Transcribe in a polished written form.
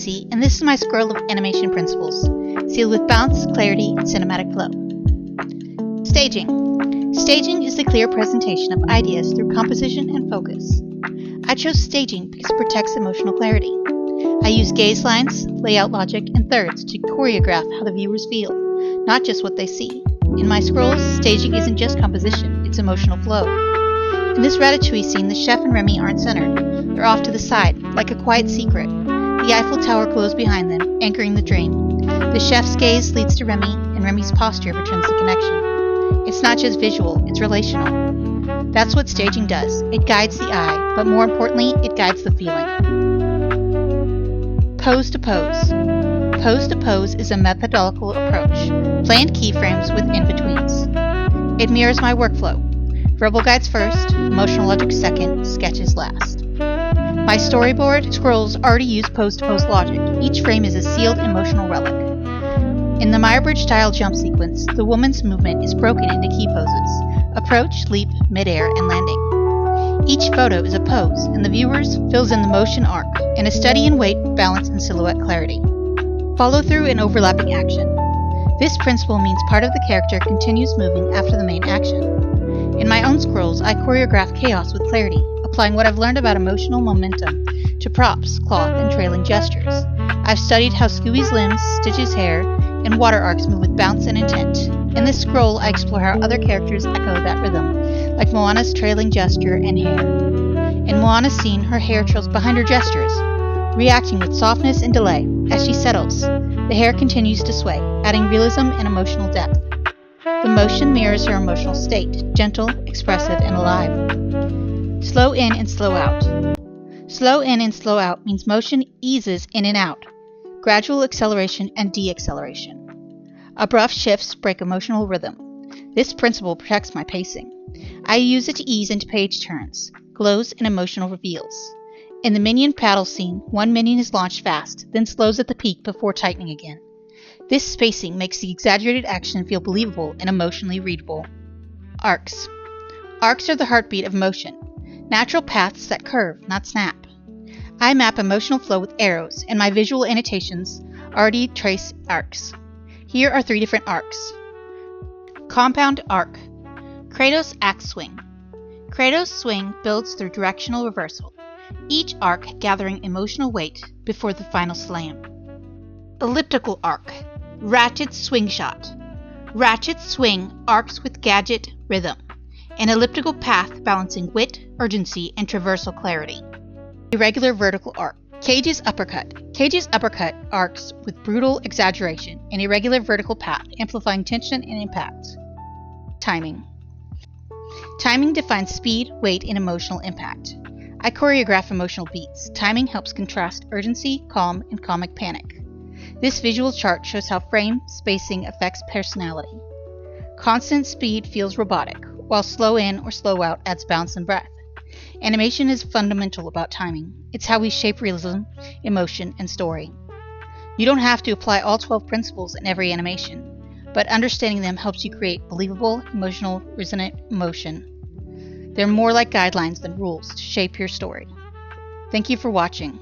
Essie, and this is my scroll of animation principles, sealed with bounce, clarity, and cinematic flow. Staging. Staging is the clear presentation of ideas through composition and focus. I chose staging because it protects emotional clarity. I use gaze lines, layout logic, and thirds to choreograph how the viewers feel, not just what they see. In my scrolls, staging isn't just composition, it's emotional flow. In this ratatouille scene, the chef and Remy aren't centered. They're off to the side, like a quiet secret. The Eiffel Tower glows behind them, anchoring the dream. The chef's gaze leads to Remy, and Remy's posture returns the connection. It's not just visual, it's relational. That's what staging does. It guides the eye, but more importantly, it guides the feeling. Pose to pose. Pose to pose is a methodological approach, planned keyframes with in-betweens. It mirrors my workflow. Verbal guides first, emotional logic second, sketches last. My storyboard scrolls already use pose-to-pose logic. Each frame is a sealed emotional relic. In the Meyerabridge style jump sequence, the woman's movement is broken into key poses: approach, leap, midair, and landing. Each photo is a pose, and the viewer's fills in the motion arc, and a study in weight, balance, and silhouette clarity. Follow through and overlapping action. This principle means part of the character continues moving after the main action. In my own scrolls, I choreograph chaos with clarity, applying what I've learned about emotional momentum to props, cloth, and trailing gestures. I've studied how Scooby's limbs, Stitch's hair, and water arcs move with bounce and intent. In this scroll, I explore how other characters echo that rhythm, like Moana's trailing gesture and hair. In Moana's scene, her hair trails behind her gestures, reacting with softness and delay. As she settles, the hair continues to sway, adding realism and emotional depth. The motion mirrors her emotional state, gentle, expressive, and alive. Slow in and slow out. Slow in and slow out means motion eases in and out, gradual acceleration and de-acceleration. Abrupt shifts break emotional rhythm. This principle protects my pacing. I use it to ease into page turns, glows, and emotional reveals. In the minion paddle scene, one minion is launched fast, then slows at the peak before tightening again. This spacing makes the exaggerated action feel believable and emotionally readable. Arcs. Arcs are the heartbeat of motion, natural paths that curve, not snap. I map emotional flow with arrows, and my visual annotations already trace arcs. Here are 3 different arcs. Compound arc. Kratos' axe swing. Kratos' swing builds through directional reversal, each arc gathering emotional weight before the final slam. Elliptical arc. Ratchet's swing shot. Ratchet's swing arcs with gadget rhythm, an elliptical path balancing wit, urgency, and traversal clarity. Irregular vertical arc. Cage's uppercut. Cage's uppercut arcs with brutal exaggeration, an irregular vertical path amplifying tension and impact. Timing. Timing defines speed, weight, and emotional impact. I choreograph emotional beats. Timing helps contrast urgency, calm, and comic panic. This visual chart shows how frame spacing affects personality. Constant speed feels robotic, while slow in or slow out adds bounce and breath. Animation is fundamental about timing. It's how we shape realism, emotion, and story. You don't have to apply all 12 principles in every animation, but understanding them helps you create believable, emotional, resonant emotion. They're more like guidelines than rules to shape your story. Thank you for watching.